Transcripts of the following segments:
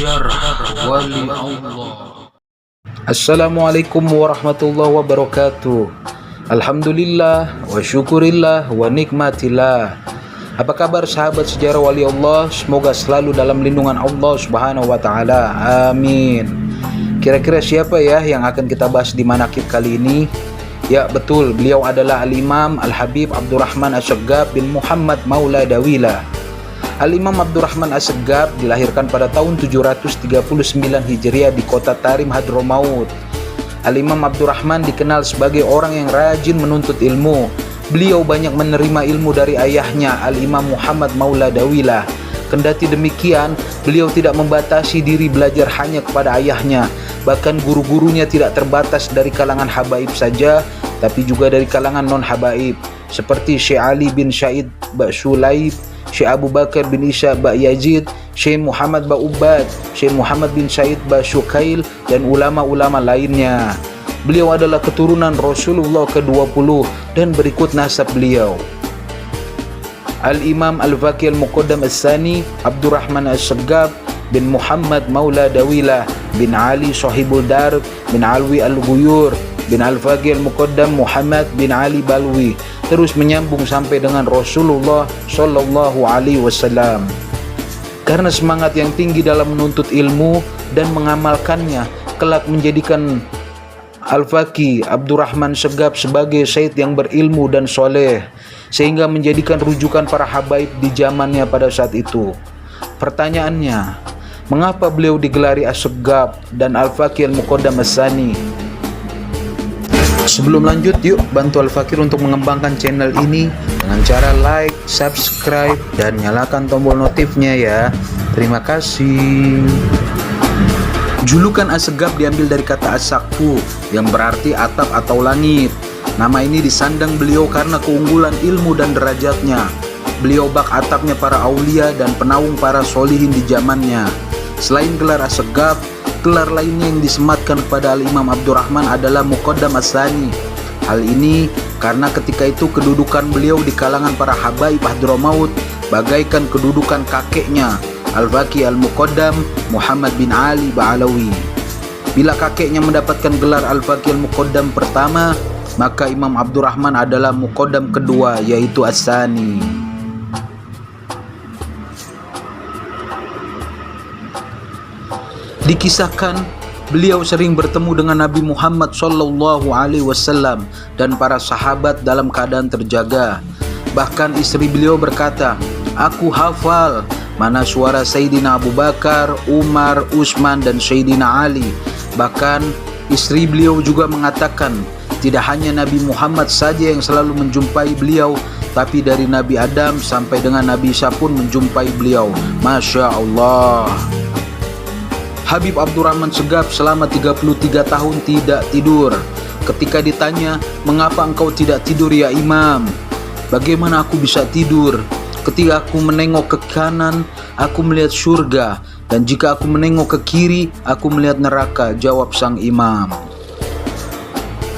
Syarah Wali Allah. Assalamualaikum warahmatullahi wabarakatuh. Alhamdulillah wa syukurillah wa nikmatillah. Apa kabar sahabat sejarah wali Allah? Semoga selalu dalam lindungan Allah subhanahu wa ta'ala. Amin. Kira-kira siapa ya yang akan kita bahas di manaqib kali ini? Ya betul, beliau adalah Al-Imam Al-Habib Abdurrahman As-Segaf bin Muhammad Maula Dawilah. Al-Imam Abdurrahman As-Segaf dilahirkan pada tahun 739 Hijriah di kota Tarim Hadramaut. Al-Imam Abdurrahman dikenal sebagai orang yang rajin menuntut ilmu. Beliau banyak menerima ilmu dari ayahnya, Al-Imam Muhammad Maula Dawilah. Kendati demikian, beliau tidak membatasi diri belajar hanya kepada ayahnya. Bahkan guru-gurunya tidak terbatas dari kalangan habaib saja, tapi juga dari kalangan non-habaib, seperti Syekh Ali bin Syahid Ba'Sulaib, Syekh Abu Bakar bin Isa Ba'Yazid, Syekh Muhammad Ba'Ubad, Syekh Muhammad bin Syahid Ba'Syukail, dan ulama-ulama lainnya. Beliau adalah keturunan Rasulullah ke-20 dan berikut nasab beliau. Al-Imam Al-Faqih Al-Muqaddam As-Sani Abdurrahman As-Segaf bin Muhammad Maula Dawilah bin Ali Sahibul Dar bin Alwi Al-Ghuyur bin Al-Faqih Al-Muqaddam Muhammad bin Ali Balwi, terus menyambung sampai dengan Rasulullah Shallallahu Alaihi Wasallam. Karena semangat yang tinggi dalam menuntut ilmu dan mengamalkannya, kelak menjadikan Al-Faqih Abdurrahman Segaf sebagai syekh yang berilmu dan soleh, sehingga menjadikan rujukan para habaib di zamannya pada saat itu. Pertanyaannya, mengapa beliau digelari As-Segaf dan Al-Faqih Al-Muqaddam As-Sani? Sebelum lanjut, yuk bantu Al-Fakir untuk mengembangkan channel ini dengan cara like, subscribe, dan nyalakan tombol notifnya ya. Terima kasih. Julukan As-Segaf diambil dari kata as-saqfu yang berarti atap atau langit. Nama ini disandang beliau karena keunggulan ilmu dan derajatnya. Beliau bak atapnya para aulia dan penaung para solihin di zamannya. Selain gelar As-Segaf, gelar lainnya yang disematkan kepada Al-Imam Abdurrahman adalah Muqaddam As-Sani. Hal ini karena ketika itu kedudukan beliau di kalangan para habaib Hadramaut bagaikan kedudukan kakeknya, Al-Faqih Al-Muqaddam Muhammad bin Ali Ba'alawi. Bila kakeknya mendapatkan gelar Al-Faqih Al-Muqaddam pertama, maka Imam Abdurrahman adalah Muqaddam kedua, yaitu As-Sani. Dikisahkan beliau sering bertemu dengan Nabi Muhammad Shallallahu Alaihi Wasallam dan para sahabat dalam keadaan terjaga. Bahkan istri beliau berkata, "Aku hafal mana suara Sayyidina Abu Bakar, Umar, Utsman, dan Sayyidina Ali." Bahkan istri beliau juga mengatakan, tidak hanya Nabi Muhammad saja yang selalu menjumpai beliau, tapi dari Nabi Adam sampai dengan Nabi Isa pun menjumpai beliau. Masya Allah. Habib Abdurrahman Segaf selama 33 tahun tidak tidur. Ketika ditanya, "Mengapa engkau tidak tidur ya Imam?" "Bagaimana aku bisa tidur? Ketika aku menengok ke kanan, aku melihat surga, dan jika aku menengok ke kiri, aku melihat neraka," jawab sang imam.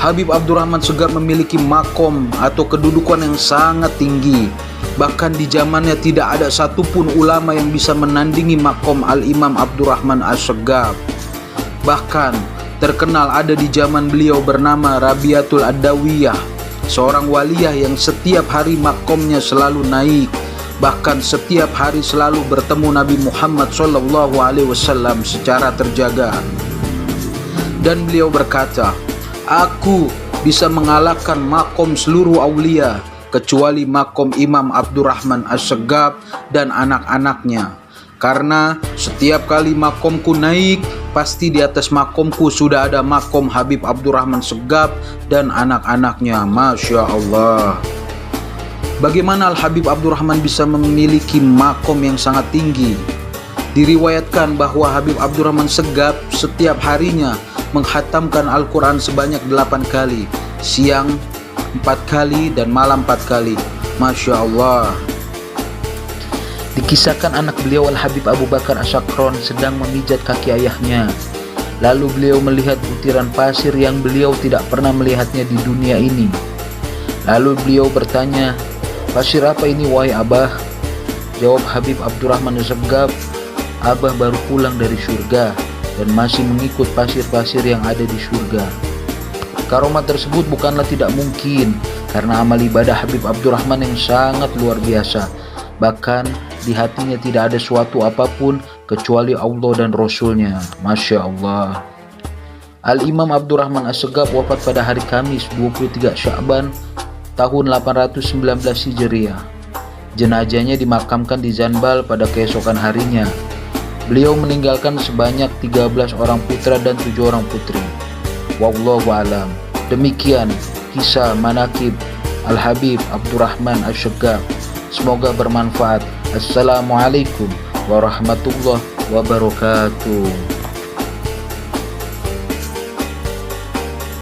Habib Abdurrahman Segaf memiliki makom atau kedudukan yang sangat tinggi. Bahkan di zamannya tidak ada satupun ulama yang bisa menandingi makom Al-Imam Abdurrahman As-Segaf. Bahkan terkenal ada di zaman beliau bernama Rabiatul Adawiyah, seorang waliyah yang setiap hari makomnya selalu naik. Bahkan setiap hari selalu bertemu Nabi Muhammad SAW secara terjaga. Dan beliau berkata, "Aku bisa mengalahkan makom seluruh aulia kecuali makom Imam Abdurrahman As-Segaf dan anak-anaknya. Karena setiap kali makomku naik, pasti di atas makomku sudah ada makom Habib Abdurrahman Segaf dan anak-anaknya." Masya Allah. Bagaimana Al-Habib Abdurrahman bisa memiliki makom yang sangat tinggi? Diriwayatkan bahwa Habib Abdurrahman Segaf setiap harinya menghatamkan Al-Quran sebanyak 8 kali, siang 4 kali dan malam 4 kali. Masya Allah. Dikisahkan anak beliau Al-Habib Abu Bakar As-Sakron sedang memijat kaki ayahnya. Lalu beliau melihat butiran pasir yang beliau tidak pernah melihatnya di dunia ini. Lalu beliau bertanya, "Pasir apa ini wahai Abah?" Jawab Habib Abdurrahman As-Segaf, Abah baru pulang dari surga dan masih mengikut pasir-pasir yang ada di surga. Karomat tersebut bukanlah tidak mungkin karena amal ibadah Habib Abdurrahman yang sangat luar biasa. Bahkan di hatinya tidak ada suatu apapun kecuali Allah dan Rasulnya. Masya Allah. Al-Imam Abdurrahman As-Segaf wafat pada hari Kamis 23 Sya'ban tahun 819 Hijriah. Jenazahnya dimakamkan di Zanbal pada keesokan harinya. Beliau meninggalkan sebanyak 13 orang putra dan 7 orang putri. Wallahu a'lam. Demikian kisah manaqib Al-Habib Abdurrahman As-Segaf. Semoga bermanfaat. Assalamualaikum warahmatullahi wabarakatuh.